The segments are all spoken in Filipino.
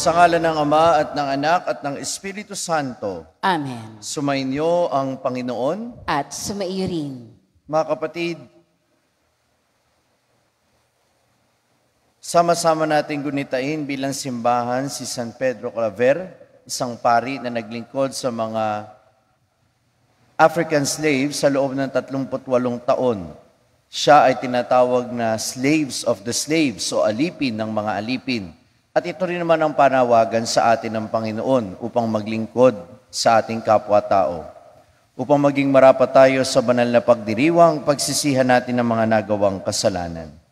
Sa ngalan ng Ama at ng Anak at ng Espiritu Santo. Amen. Sumainyo ang Panginoon. At sumaiyo rin. Mga kapatid, sama-sama natin gunitain bilang simbahan si San Pedro Claver, isang pari na naglingkod sa mga African slaves sa loob ng 38 taon. Siya ay tinatawag na slaves of the slaves o alipin ng mga alipin. At ito rin naman ang panawagan sa atin ng Panginoon upang maglingkod sa ating kapwa-tao. Upang maging marapat tayo sa banal na pagdiriwang, pagsisihan natin ng mga nagawang kasalanan.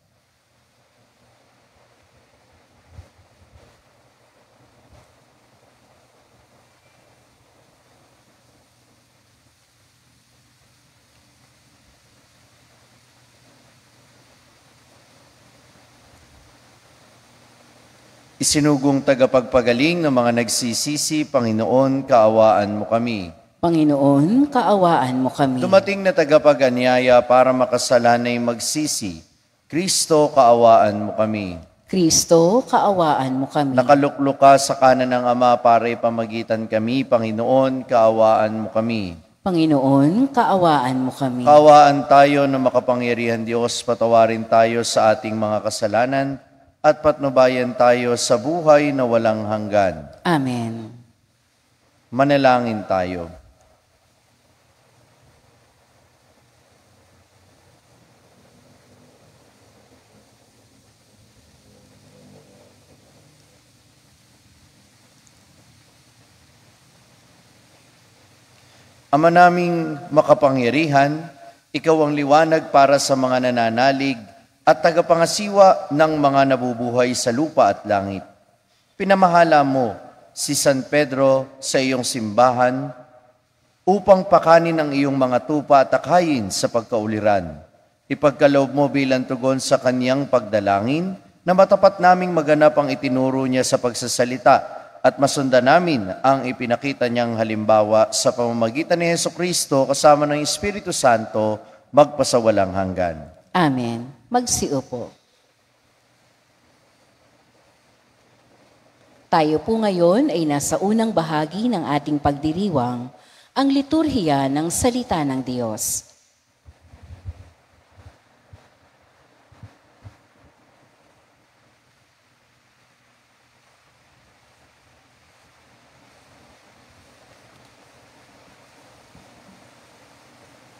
Isinugong tagapagpagaling ng mga nagsisisi, Panginoon, kaawaan mo kami. Panginoon, kaawaan mo kami. Dumating na tagapag-anyaya para makasalanay magsisi, Kristo, kaawaan mo kami. Kristo, kaawaan mo kami. Nakaluklok ka sa kanan ng Ama para ipamagitan kami, Panginoon, kaawaan mo kami. Panginoon, kaawaan mo kami. Kaawaan tayo na makapangyarihan Diyos, patawarin tayo sa ating mga kasalanan, at patnubayan tayo sa buhay na walang hanggan. Amen. Manalangin tayo. Ama naming makapangyarihan, ikaw ang liwanag para sa mga nananalig at tagapangasiwa ng mga nabubuhay sa lupa at langit. Pinamahala mo si San Pedro sa iyong simbahan upang pakanin ang iyong mga tupa at akayin sa pagkauliran. Ipagkaloob mo bilang tugon sa kaniyang pagdalangin na matapat naming maganap ang itinuro niya sa pagsasalita at masundan namin ang ipinakita niyang halimbawa sa pamamagitan ni Jesucristo kasama ng Espiritu Santo magpasawalang hanggan. Amen. Magsiupo. Tayo po ngayon ay nasa unang bahagi ng ating pagdiriwang, ang liturhiya ng salita ng Diyos.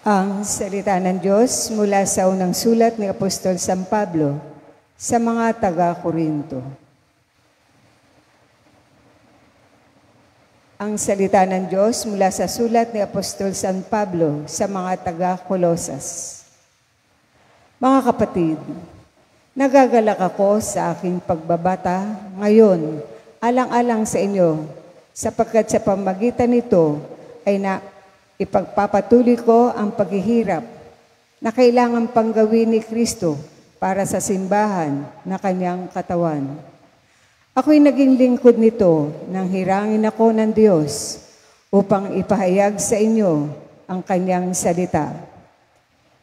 Ang salita ng Diyos mula sa unang sulat ni Apostol San Pablo sa mga taga-Korinto. Ang salita ng Diyos mula sa sulat ni Apostol San Pablo sa mga taga-Kolosas. Mga kapatid, nagagalak ako sa aking pagbabata ngayon, alang-alang sa inyo, sapagkat sa pamagitan nito ay ipagpapatuloy ko ang paghihirap na kailangan pang gawin ni Kristo para sa simbahan na kanyang katawan. Ako'y naging lingkod nito nang hirangin ako ng Diyos upang ipahayag sa inyo ang kanyang salita.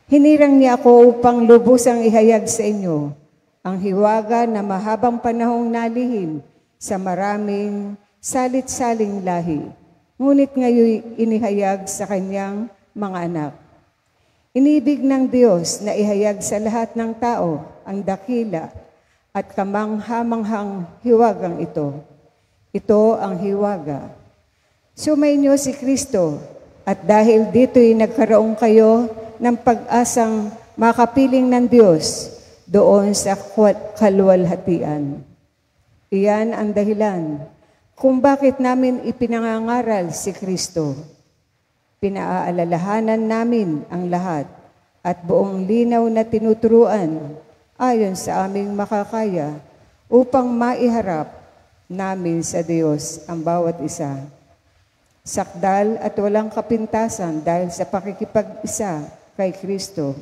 Hinirang niya ako upang lubusang ihayag sa inyo ang hiwaga na mahabang panahong nalihim sa maraming salit-saling lahi. Ngunit ngayon inihayag sa kanyang mga anak. Inibig ng Diyos na ihayag sa lahat ng tao ang dakila at kamangha-manghang hiwagang ito. Ito ang hiwaga. Sumainyo si Kristo at dahil dito'y nagkaroon kayo ng pag-asang makapiling ng Diyos doon sa kaluwalhatian. Iyan ang dahilan kung bakit namin ipinangangaral si Kristo. Pinaaalalahanan namin ang lahat at buong linaw na tinuturuan ayon sa aming makakaya upang maiharap namin sa Diyos ang bawat isa. Sakdal at walang kapintasan dahil sa pakikipag-isa kay Kristo.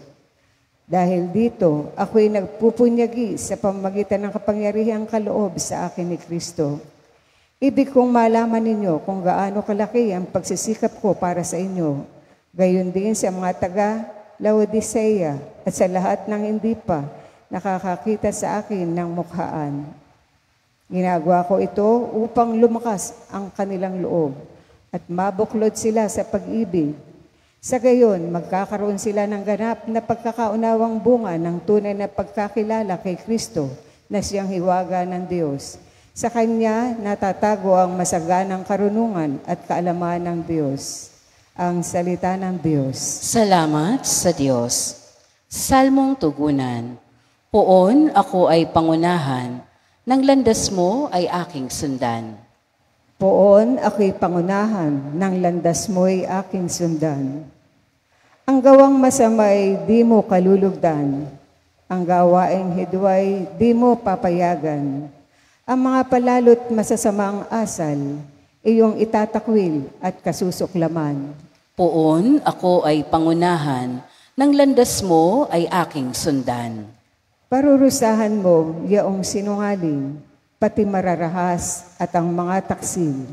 Dahil dito, ako'y nagpupunyagi sa pamamagitan ng kapangyarihang kaloob sa akin ni Kristo. Ibig kong malaman ninyo kung gaano kalaki ang pagsisikap ko para sa inyo. Gayon din sa mga taga-Laodicea at sa lahat ng hindi pa nakakakita sa akin ng mukhaan. Ginagawa ko ito upang lumakas ang kanilang loob at mabuklod sila sa pag-ibig. Sa gayon, magkakaroon sila ng ganap na pagkakaunawang bunga ng tunay na pagkakilala kay Kristo na siyang hiwaga ng Diyos. Sa Kanya natatago ang masaganang karunungan at kaalaman ng Diyos. Ang salita ng Diyos. Salamat sa Diyos. Salmong tugunan. Poon ako ay pangunahan, ng landas mo ay aking sundan. Poon ako'y pangunahan, ng landas mo'y aking sundan. Ang gawang masamay di mo kalulugdan, ang gawaing hidway di mo papayagan. Ang mga palalo't masasamang asal, iyong itatakwil at kasusuklaman. Poon ako ay pangunahan, ng landas mo ay aking sundan. Parurusahan mo yaong sinungaling, pati mararahas at ang mga taksil.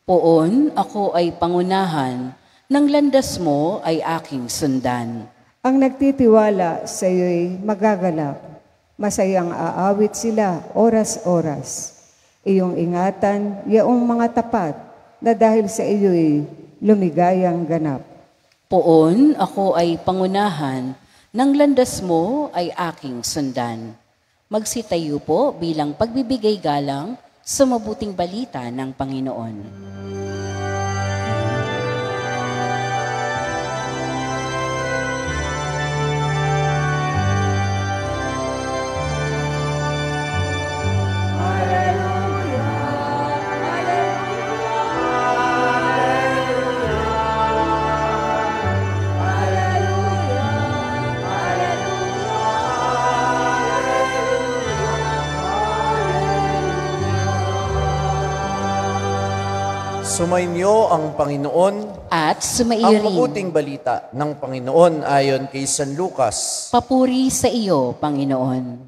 Poon ako ay pangunahan, ng landas mo ay aking sundan. Ang nagtitiwala sa iyo'y magagalak, masayang aawit sila oras-oras. Iyong ingatan yaong mga tapat na dahil sa iyo'y lumigayang ganap. Poon ako ay pangunahan, ng landas mo ay aking sundan. Magsitayo po bilang pagbibigay galang sa mabuting balita ng Panginoon. Sumainyo ang Panginoon. At sumaiyo Ang rin. mabuting balita ng Panginoon ayon kay San Lucas. Papuri sa iyo, Panginoon.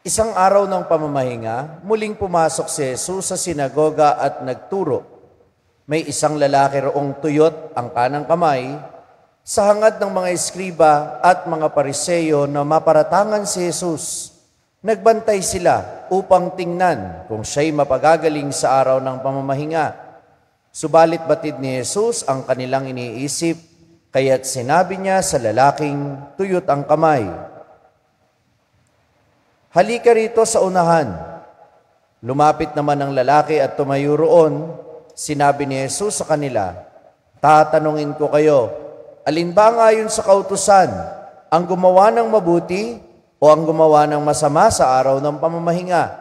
Isang araw ng pamamahinga, muling pumasok si Jesus sa sinagoga at nagturo. May isang lalaki roong tuyot ang kanang kamay, sa hangad ng mga eskriba at mga pariseyo na maparatangan si Jesus. Nagbantay sila upang tingnan kung siya'y mapagagaling sa araw ng pamamahinga. Subalit batid ni Jesus ang kanilang iniisip, kaya't sinabi niya sa lalaking tuyot ang kamay, "Halika rito sa unahan." Lumapit naman ang lalaki at tumayo roon. Sinabi ni Jesus sa kanila, "Tatanungin ko kayo, alin ba ngayon sa kautusan, ang gumawa ng mabuti o ang gumawa ng masama sa araw ng pamamahinga?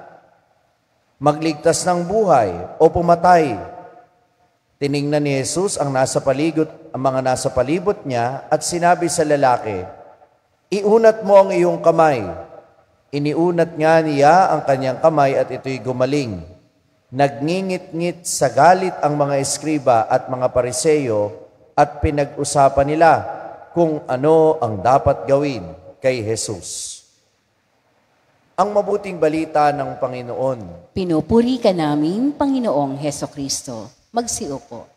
Magligtas ng buhay o pumatay?" Tiningnan ni Jesus ang mga nasa palibot niya at sinabi sa lalaki, "Iunat mo ang iyong kamay." Iniunat nga niya ang kanyang kamay at ito'y gumaling. Nagngingit-ngit sa galit ang mga eskriba at mga pariseyo at pinag-usapan nila kung ano ang dapat gawin kay Jesus. Ang mabuting balita ng Panginoon. Pinupuri ka namin, Panginoong Hesukristo. Magsiupo.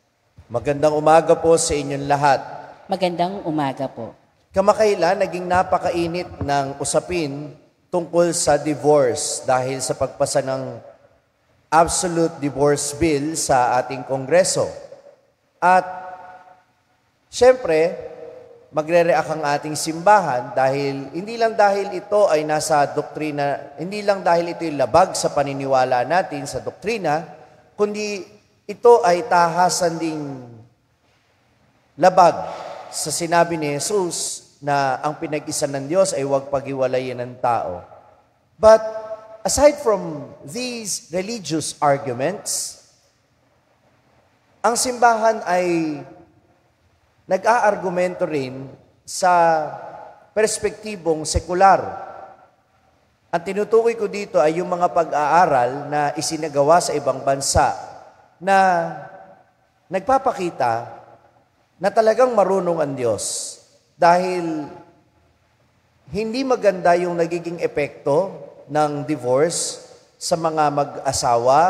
Magandang umaga po sa inyong lahat. Magandang umaga po. Kamakailan, naging napakainit ng usapin tungkol sa divorce dahil sa pagpasa ng Absolute Divorce Bill sa ating Kongreso. At syempre, magre-react ang ating simbahan dahil hindi lang dahil ito ay nasa doktrina, hindi lang dahil ito ay labag sa paniniwala natin sa doktrina, kundi ito ay tahasan ding labag sa sinabi ni Jesus na ang pinag-isa ng Diyos ay huwag paghiwalayin ng tao. But aside from these religious arguments, ang simbahan ay nag-aargumento rin sa perspektibong sekular. Ang tinutukoy ko dito ay yung mga pag-aaral na isinagawa sa ibang bansa na nagpapakita na talagang marunong ang Diyos dahil hindi maganda yung nagiging epekto ng divorce sa mga mag-asawa,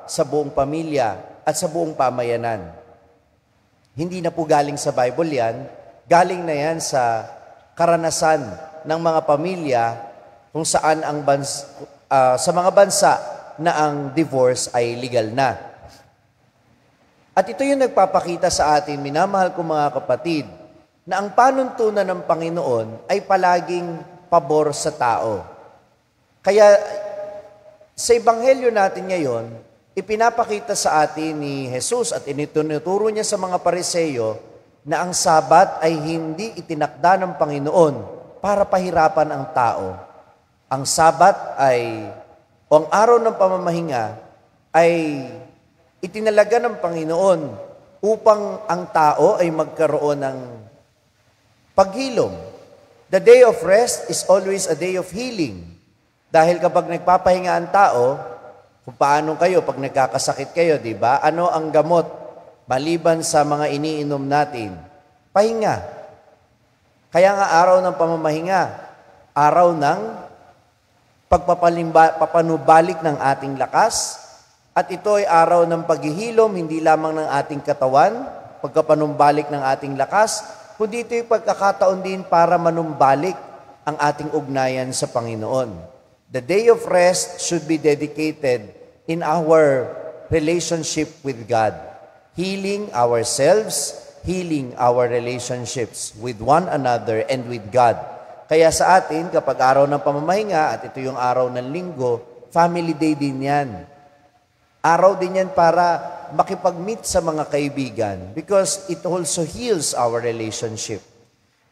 sa buong pamilya at sa buong pamayanan. Hindi na po galing sa Bible yan, galing na yan sa karanasan ng mga pamilya kung saan sa mga bansa na ang divorce ay legal na. At ito yung nagpapakita sa atin, minamahal ko mga kapatid, na ang panuntunan ng Panginoon ay palaging pabor sa tao. Kaya sa Ebanghelyo natin ngayon, ipinapakita sa atin ni Jesus at itinuturo niya sa mga Pariseo na ang Sabat ay hindi itinakda ng Panginoon para pahirapan ang tao. Ang Sabat o ang araw ng pamamahinga ay itinalaga ng Panginoon upang ang tao ay magkaroon ng paghilom. The day of rest is always a day of healing. Dahil kapag nagpapahinga ang tao, kung paano kayo pag nagkakasakit kayo, di ba? Ano ang gamot maliban sa mga iniinom natin? Pahinga. Kaya nga araw ng pamamahinga, araw ng papanubalik ng ating lakas, at ito ay araw ng paghihilom, hindi lamang ng ating katawan, pagkapanumbalik ng ating lakas, kundi ito ay pagkakataon din para manumbalik ang ating ugnayan sa Panginoon. The day of rest should be dedicated in our relationship with God, healing ourselves, healing our relationships with one another and with God. Kaya sa atin, kapag araw ng pamamahinga, at ito yung araw ng linggo, family day din yan. Araw din yan para makipag-meet sa mga kaibigan because it also heals our relationship.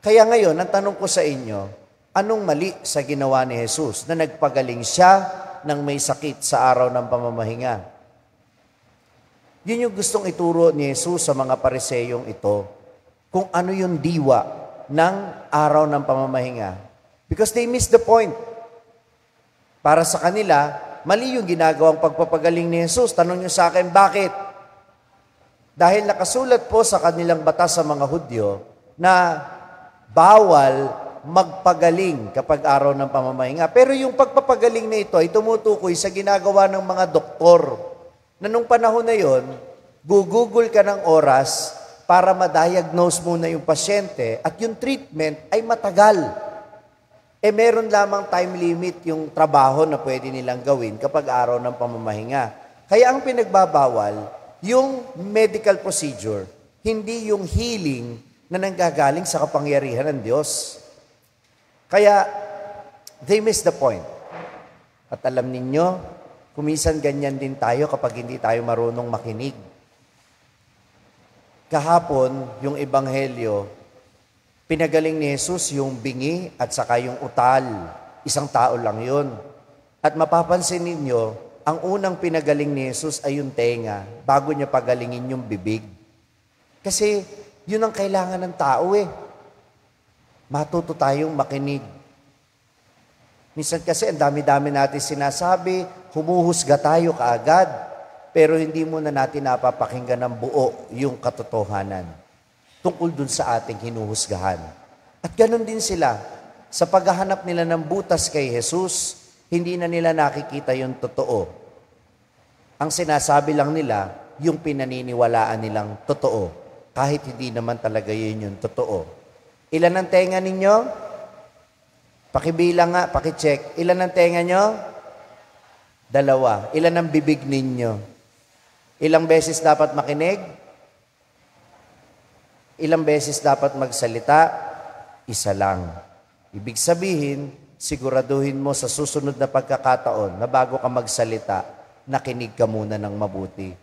Kaya ngayon, ang tanong ko sa inyo, anong mali sa ginawa ni Jesus na nagpagaling siya ng may sakit sa araw ng pamamahinga? Yun yung gustong ituro ni Jesus sa mga Pariseyong ito, kung ano yung diwa ng araw ng pamamahinga. Because they missed the point. Para sa kanila, mali yung ginagawang pagpapagaling ni Jesus. Tanong nyo sa akin, bakit? Dahil nakasulat po sa kanilang batas sa mga Hudyo na bawal magpagaling kapag araw ng pamamahinga. Pero yung pagpapagaling na ito ay tumutukoy sa ginagawa ng mga doktor na nung panahon na yon, gugugol ka ng oras para ma-diagnose muna yung pasyente at yung treatment ay matagal. Meron lamang time limit yung trabaho na pwede nilang gawin kapag araw ng pamamahinga. Kaya ang pinagbabawal, yung medical procedure, hindi yung healing na nanggagaling sa kapangyarihan ng Diyos. Kaya, they miss the point. At alam ninyo, kuminsan ganyan din tayo kapag hindi tayo marunong makinig. Kahapon, yung Ebanghelyo, pinagaling ni Jesus yung bingi at saka yung utal. Isang tao lang yun. At mapapansin ninyo, ang unang pinagaling ni Jesus ay yung tenga, bago niya pagalingin yung bibig. Kasi, yun ang kailangan ng tao Matuto tayong makinig. Minsan kasi ang dami-dami natin sinasabi, humuhusga tayo kaagad, pero hindi muna natin napapakinggan ng buo yung katotohanan tungkol dun sa ating hinuhusgahan. At ganun din sila, sa paghahanap nila ng butas kay Jesus, hindi na nila nakikita yung totoo. Ang sinasabi lang nila, yung pinaniniwalaan nilang totoo, kahit hindi naman talaga yun yung totoo. Ilan ang tenga ninyo? Pakibilang nga, pakicheck. Ilan ang tenga nyo? 2. Ilan ang bibig ninyo? Ilang beses dapat makinig? Ilang beses dapat magsalita? 1 lang. Ibig sabihin, siguraduhin mo sa susunod na pagkakataon na bago ka magsalita, nakinig ka muna ng mabuti.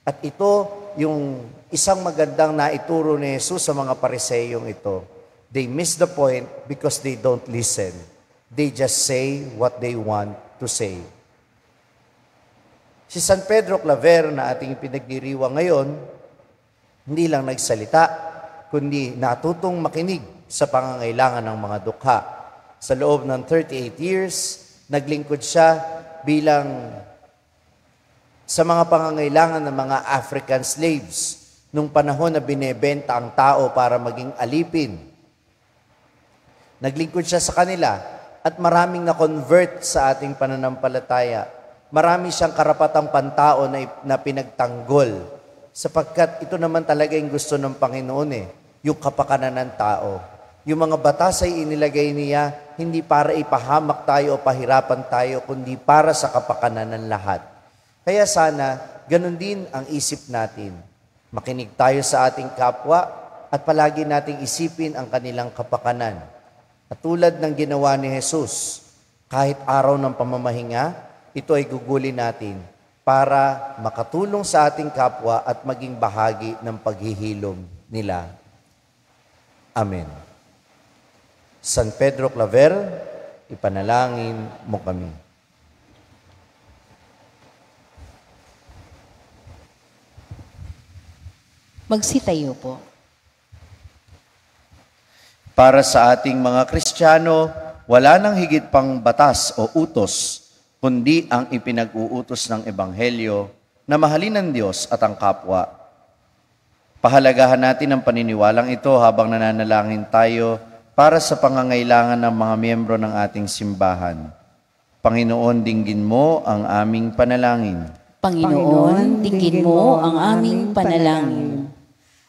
At ito, yung isang magandang naituro ni Jesus sa mga Pariseyong ito. They miss the point because they don't listen. They just say what they want to say. Si San Pedro Claver na ating pinagdiriwang ngayon, hindi lang nagsalita, kundi natutong makinig sa pangangailangan ng mga dukha. Sa loob ng 38 years, naglingkod siya bilang sa mga pangangailangan ng mga African slaves nung panahon na binebenta ang tao para maging alipin. Naglingkod siya sa kanila at maraming na-convert sa ating pananampalataya. Marami siyang karapatang pantao na pinagtanggol sapagkat ito naman talaga yung gusto ng Panginoon yung kapakanan ng tao. Yung mga batas ay inilagay niya hindi para ipahamak tayo o pahirapan tayo, kundi para sa kapakanan ng lahat. Kaya sana, ganun din ang isip natin. Makinig tayo sa ating kapwa at palagi nating isipin ang kanilang kapakanan. At tulad ng ginawa ni Jesus, kahit araw ng pamamahinga, ito ay gugulin natin para makatulong sa ating kapwa at maging bahagi ng paghihilom nila. Amen. San Pedro Claver, ipanalangin mo kami. Magsitayo po. Para sa ating mga Kristiyano, wala nang higit pang batas o utos, kundi ang ipinag-uutos ng Ebanghelyo na mahalin ang Diyos at ang kapwa. Pahalagahan natin ang paniniwalang ito habang nananalangin tayo para sa pangangailangan ng mga miyembro ng ating simbahan. Panginoon, dinggin mo ang aming panalangin. Panginoon, dinggin mo ang aming panalangin.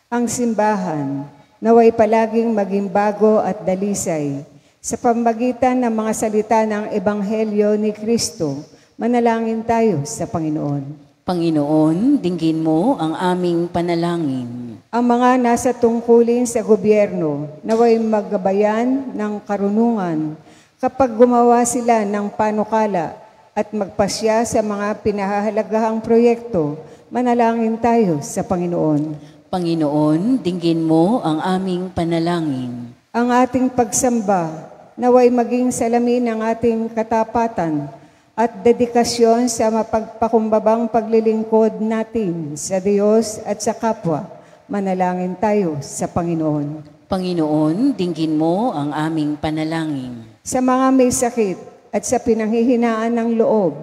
Ang simbahan, naway palaging maging bago at dalisay sa pamamagitan ng mga salita ng Ebanghelyo ni Kristo. Manalangin tayo sa Panginoon. Panginoon, dinggin mo ang aming panalangin. Ang mga nasa tungkulin sa gobyerno, naway maggabayan ng karunungan kapag gumawa sila ng panukala at magpasya sa mga pinahahalagahang proyekto. Manalangin tayo sa Panginoon. Panginoon, dinggin mo ang aming panalangin. Ang ating pagsamba, naway maging salamin ng ating katapatan at dedikasyon sa mapagpakumbabang paglilingkod natin sa Diyos at sa kapwa. Manalangin tayo sa Panginoon. Panginoon, dinggin mo ang aming panalangin. Sa mga may sakit at sa pinanghihinaan ng loob,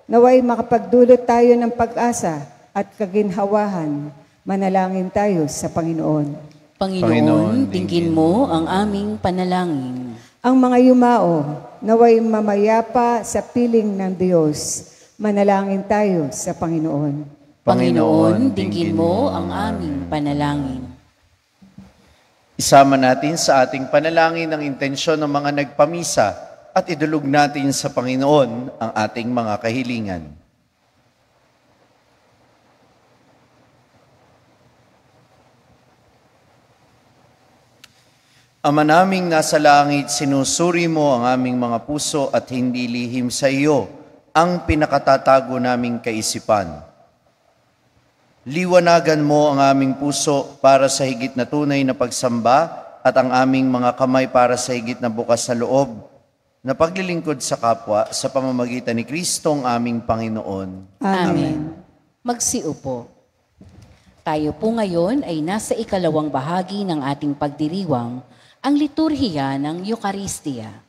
naway makapagdulot tayo ng pag-asa at kaginhawahan. Manalangin tayo sa Panginoon. Panginoon, dinggin mo ang aming panalangin. Ang mga yumao, naway mamayapa sa piling ng Diyos. Manalangin tayo sa Panginoon. Panginoon, dinggin mo ang aming panalangin. Isama natin sa ating panalangin ang intensyon ng mga nagpamisa at idulog natin sa Panginoon ang ating mga kahilingan. Ama naming nasa langit, sinusuri mo ang aming mga puso at hindi lihim sa iyo ang pinakatatago naming kaisipan. Liwanagan mo ang aming puso para sa higit na tunay na pagsamba at ang aming mga kamay para sa higit na bukas na loob na paglilingkod sa kapwa sa pamamagitan ni Kristong aming Panginoon. Amen. Magsiupo. Tayo po ngayon ay nasa ikalawang bahagi ng ating pagdiriwang, ang liturhiya ng Eucharistia.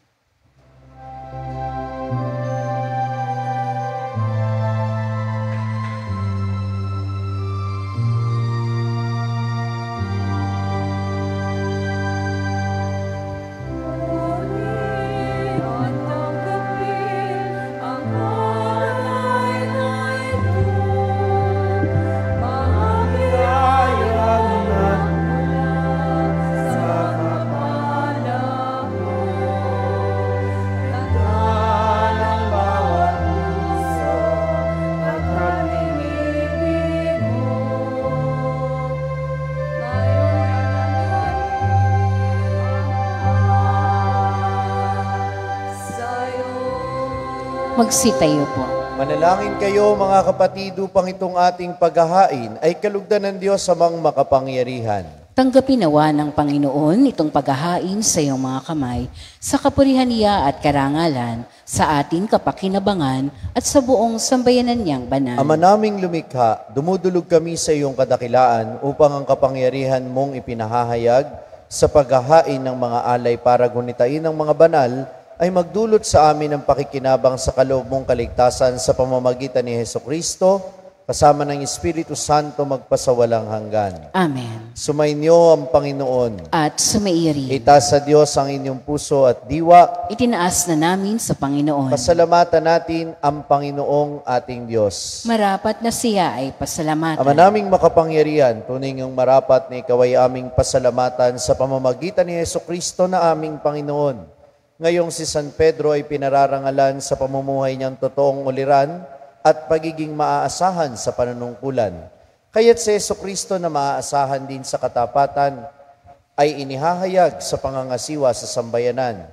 Magsitayo po. Manalangin kayo mga kapatid upang itong ating paghahain ay kalugdan ng Diyos amang makapangyarihan. Tanggapin nawa ng Panginoon itong paghahain sa iyong mga kamay, sa kapurihan niya at karangalan, sa ating kapakinabangan at sa buong sambayanan niyang banal. Ama naming lumikha, dumudulog kami sa iyong kadakilaan upang ang kapangyarihan mong ipinahahayag sa paghahain ng mga alay para gunitain ng mga banal ay magdulot sa amin ng pakikinabang sa kaloob mong kaligtasan sa pamamagitan ni Hesukristo, kasama ng Espiritu Santo magpasawalang hanggan. Amen. Sumainyo ang Panginoon. At sumairi. Itaas sa Diyos ang inyong puso at diwa. Itinaas na namin sa Panginoon. Pasalamatan natin ang Panginoong ating Diyos. Marapat na siya ay pasalamatan. Ama naming makapangyarihan, tunay ngang marapat na ikaw ay aming pasalamatan sa pamamagitan ni Jesucristo na aming Panginoon. Ngayong si San Pedro ay pinararangalan sa pamumuhay niyang totoong uliran at pagiging maaasahan sa panunungkulan. Kaya't si Jesucristo na maaasahan din sa katapatan ay inihahayag sa pangangasiwa sa sambayanan.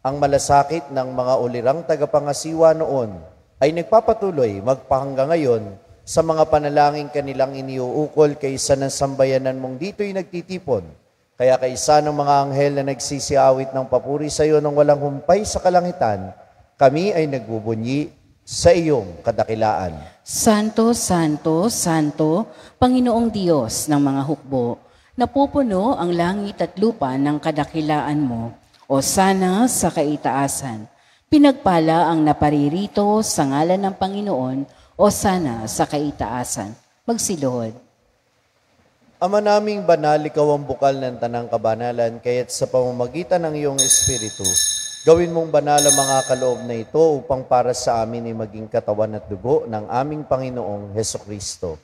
Ang malasakit ng mga ulirang tagapangasiwa noon ay nagpapatuloy magpahanggang ngayon sa mga panalangin kanilang iniuukol kaysa ng sambayanan mong dito'y nagtitipon. Kaya kaysa ng mga anghel na nagsisiawit ng papuri sa iyo nang walang humpay sa kalangitan, kami ay nagbubunyi sa iyong kadakilaan. Santo, Santo, Santo, Panginoong Diyos ng mga hukbo, napupuno ang langit at lupa ng kadakilaan mo, o sana sa kaitaasan. Pinagpala ang naparirito sa ngalan ng Panginoon, o sana sa kaitaasan. Magsiluhod. Ama naming banal, ikaw ang bukal ng tanang kabanalan, kaya't sa pamamagitan ng iyong Espiritu, gawin mong banal ang mga kaloob na ito upang para sa amin ay maging katawan at dugo ng aming Panginoong Hesukristo.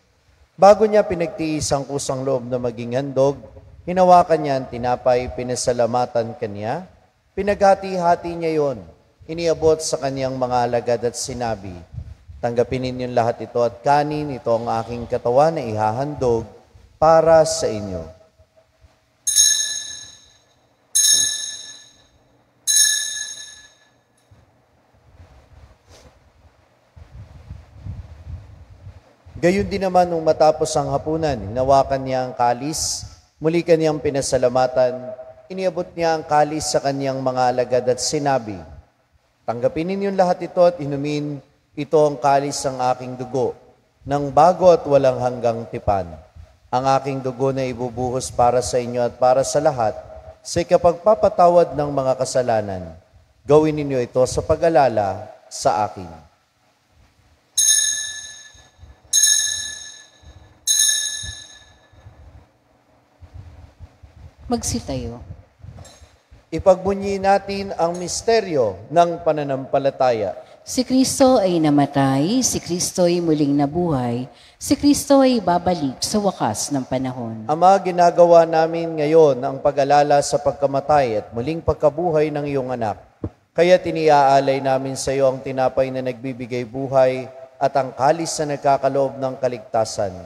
Bago niya pinagtiis ang kusang loob na maging handog, hinawakan niya ang tinapay, pinasalamatan kanya, pinaghati-hati niya yon, iniabot sa kanyang mga alagad at sinabi, tanggapin ninyong lahat ito at kanin, ito ang aking katawan na ihahandog para sa inyo. Gayon din naman nung matapos ang hapunan, hinawakan niya ang kalis, muli kaniyang pinasalamatan, iniabot niya ang kalis sa kaniyang mga alagad at sinabi, tanggapin ninyong lahat ito at inumin, ito ang kalis ng aking dugo, ng bago at walang hanggang tipan. Ang aking dugo na ibubuhos para sa inyo at para sa lahat, sa ikapagpapatawad ng mga kasalanan. Gawin ninyo ito sa pag-alala sa akin. Magsitayo. Ipagbunyi natin ang misteryo ng pananampalataya. Si Kristo ay namatay, si Kristo ay muling nabuhay, si Kristo ay babalik sa wakas ng panahon. Ama, ginagawa namin ngayon ang pag-alala sa pagkamatay at muling pagkabuhay ng iyong anak. Kaya tiniaalay namin sa iyo ang tinapay na nagbibigay buhay at ang kalis na nagkakaloob ng kaligtasan.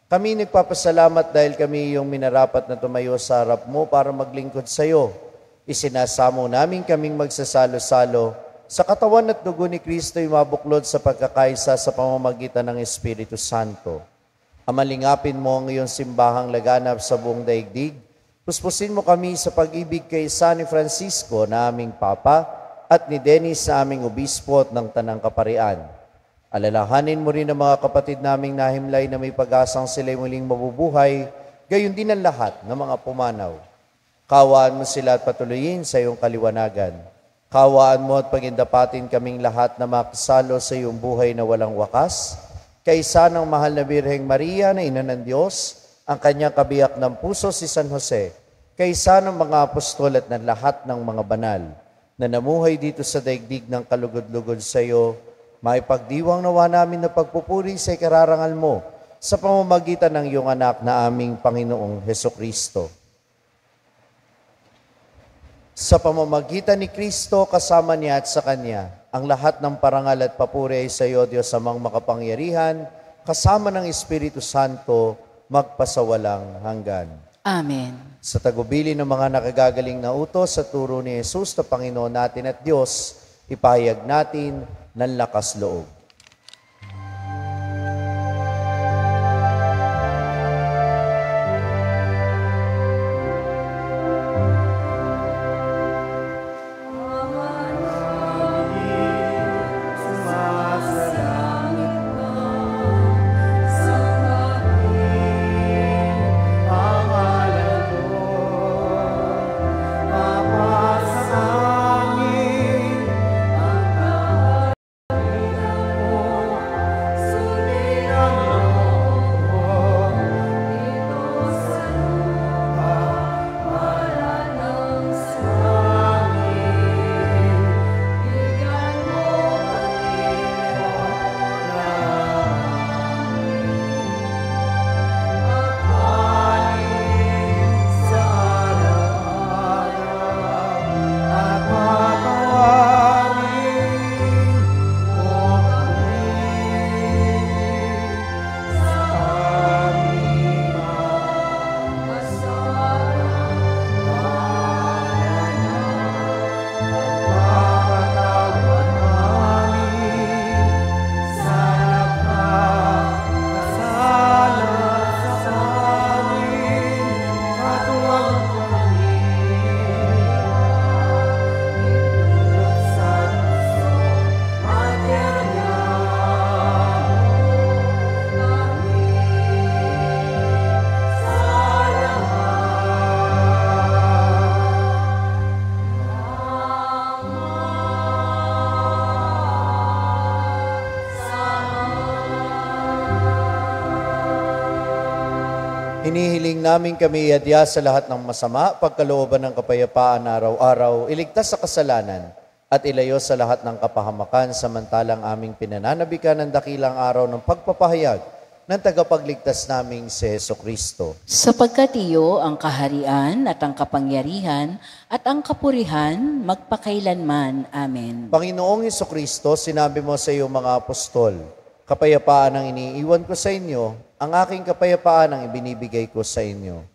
Kami nagpapasalamat dahil kami iyong minarapat na tumayo sa harap mo para maglingkod sa iyo. Isinasamo namin kaming magsasalo-salo sa katawan at dugo ni Kristo ay mabuklod sa pagkakaisa sa pamamagitan ng Espiritu Santo. Amalingapin mo ang iyong simbahang laganap sa buong daigdig. Puspusin mo kami sa pag-ibig kay San Francisco na aming Papa at ni Dennis na aming Obispo at ng Tanang Kaparian. Alalahanin mo rin ang mga kapatid naming nahimlay na may pag-asang sila'y muling mabubuhay, gayon din ang lahat ng mga pumanaw. Kawaan mo sila at patuloyin sa iyong kaliwanagan. Kawaan mo at pagindapatin kaming lahat na makasalo sa iyong buhay na walang wakas, kaysa ng mahal na Birheng Maria na Ina ng Diyos, ang kanyang kabiyak ng puso si San Jose, kaysa ng mga apostol at ng lahat ng mga banal, na namuhay dito sa daigdig ng kalugod-lugod sa iyo, maipagdiwang nawa namin na pagpupuri sa ikararangal mo sa pamamagitan ng iyong anak na aming Panginoong Hesukristo. Sa pamamagitan ni Kristo, kasama niya at sa Kanya, ang lahat ng parangal at papuri ay sa iyo, Diyos amang makapangyarihan, kasama ng Espiritu Santo, magpasawalang hanggan. Amen. Sa tagubili ng mga nakagagaling na utos sa turo ni Jesus na Panginoon natin at Diyos, ipahayag natin ng lakas loob. Hinihiling namin kami iadya sa lahat ng masama, pagkalooban ng kapayapaan araw-araw, iligtas sa kasalanan, at ilayo sa lahat ng kapahamakan, samantalang aming pinananabikan ng dakilang araw ng pagpapahayag ng tagapagligtas naming si Jesucristo. Sapagkat iyo ang kaharian at ang kapangyarihan at ang kapurihan magpakailanman. Amen. Panginoong Jesucristo, sinabi mo sa iyong mga apostol, kapayapaan ang iniiwan ko sa inyo, ang aking kapayapaan ang ibinibigay ko sa inyo.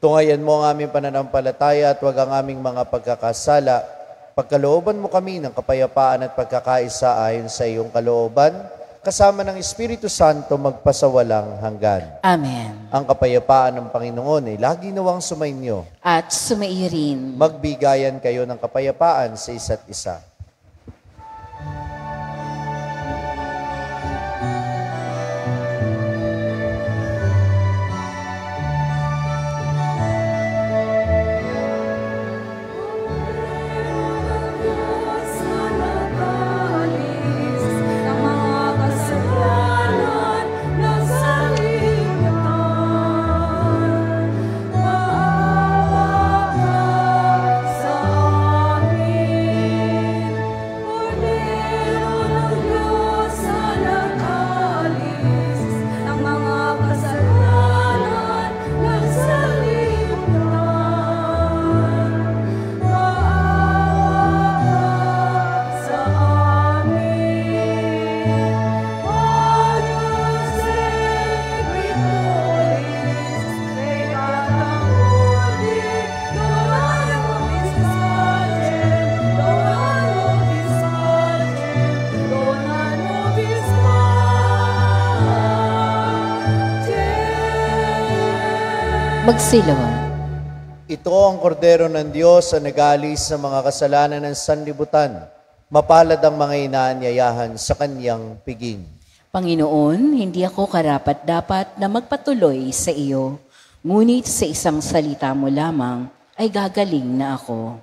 Tungayan mo ang aming pananampalataya at huwag ang aming mga pagkakasala. Pagkalooban mo kami ng kapayapaan at pagkakaisa ayon sa iyong kalooban, kasama ng Espiritu Santo magpasawalang hanggan. Amen. Ang kapayapaan ng Panginoon ay lagi nawang sumainyo. At sumairin. Magbigayan kayo ng kapayapaan sa isa't isa. Magsilon. Ito ang kordero ng Diyos na nag-aalis sa mga kasalanan ng sanlibutan. Mapalad ang mga inaanyayahan sa kanyang piging. Panginoon, hindi ako karapat-dapat na magpatuloy sa iyo, ngunit sa isang salita mo lamang ay gagaling na ako.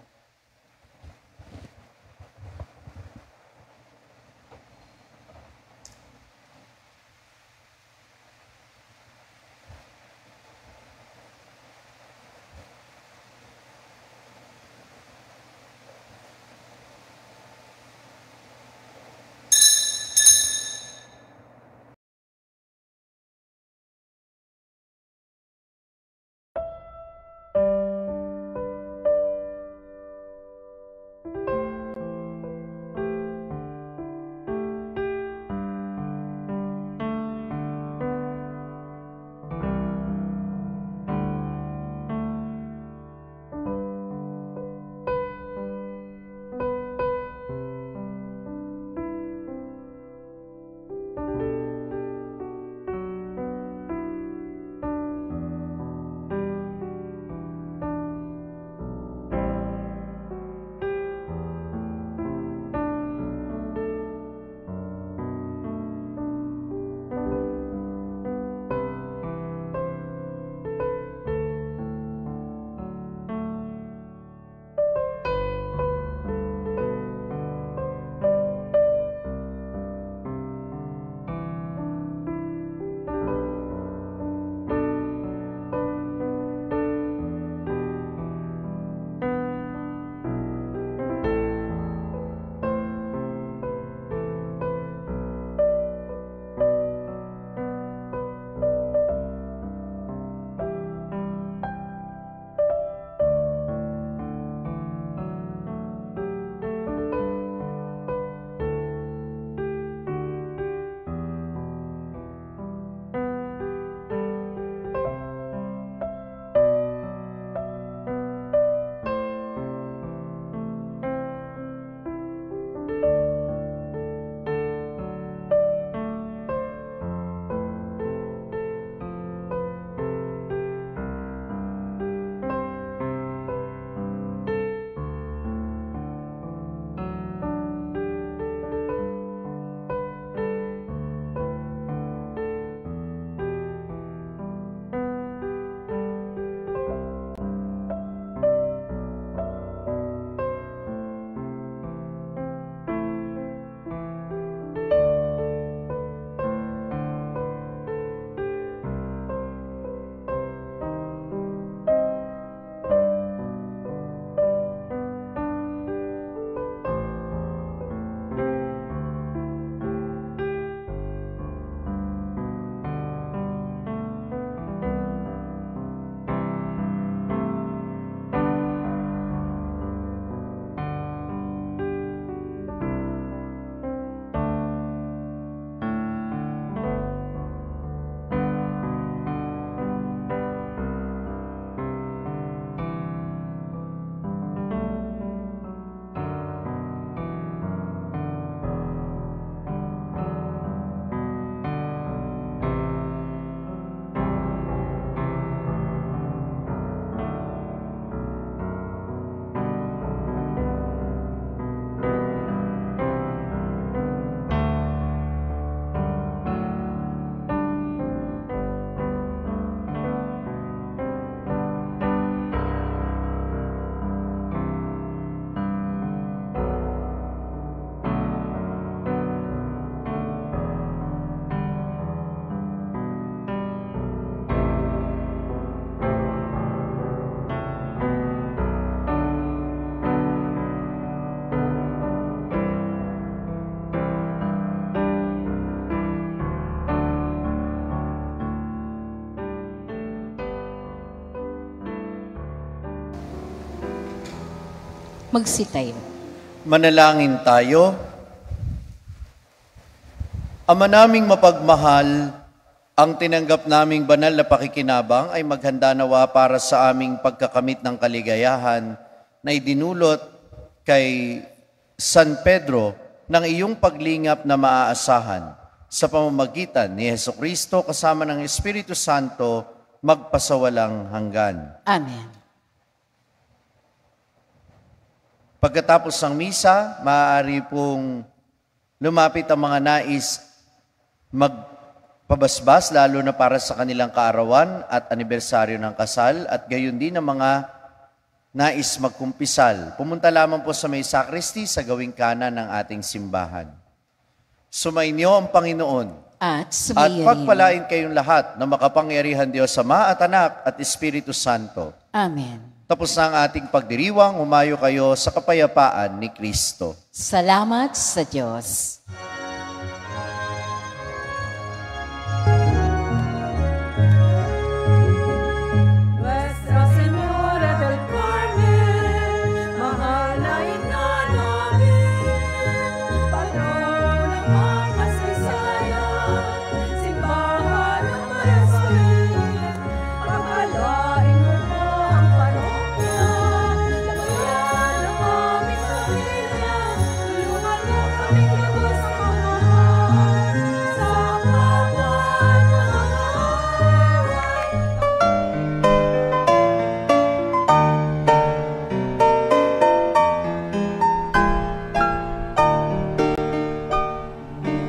Magsitayo. Manalangin tayo. Ama naming mapagmahal, ang tinanggap naming banal na pakikinabang ay maghanda nawa para sa aming pagkakamit ng kaligayahan na idinulot kay San Pedro ng iyong paglingap na maaasahan sa pamamagitan ni Hesukristo kasama ng Espiritu Santo magpasawalang hanggan. Amen. Pagkatapos ng misa, maaari pong lumapit ang mga nais magpabasbas, lalo na para sa kanilang kaarawan at anibersaryo ng kasal, at gayon din ang mga nais magkumpisal. Pumunta lamang po sa may sacristy sa gawing kanan ng ating simbahan. Sumainyo ang Panginoon At at sumayin. pagpalain kayong lahat na makapangyarihan Diyos Ama at Anak at Espiritu Santo. Amen. Tapos na ang ating pagdiriwang, humayo kayo sa kapayapaan ni Kristo. Salamat sa Diyos. Nuestra Señora del Carmen, mahal na ina namin, patrona ng mga kasaysayan, simbahan ng Marisol, pagpalain mo po ang parokya, labayan ang aming pamilya, tulungan mo kaming lubos magmahal, sa kawan ng away.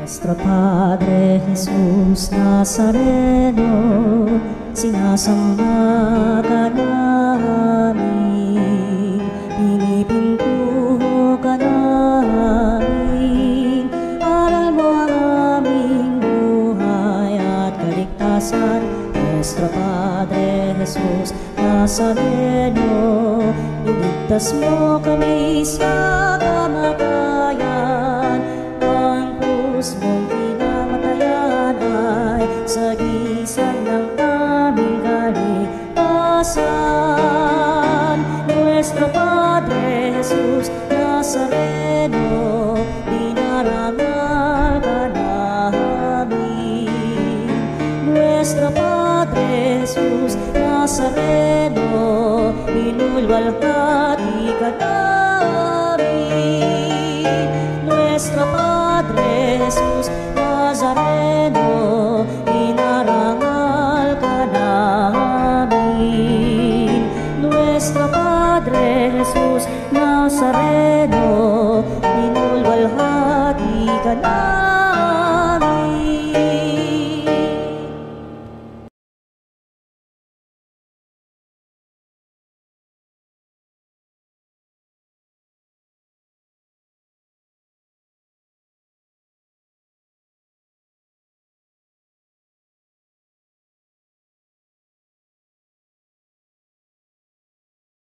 Nuestro Padre Jesús Nazareno, sinasamba ka namin, pinipintuho ka namin, aral mo ang aming buhay at kaligtasan. Nuestro Padre Jesús Nazareno, iligtas mo kami sa kamatayan, ang krus mong pinamatayan ay sagisag ng aming kaligtasan. Nuestro Padre Jesus Nazareno, dinarangal ka namin. Nuestro Padre Jesus Nazareno, inulwalhati ka namin. Nuestro Padre Jesus Nazareno, inarangal ka namin. Nuestro Padre Jesus Nazareno,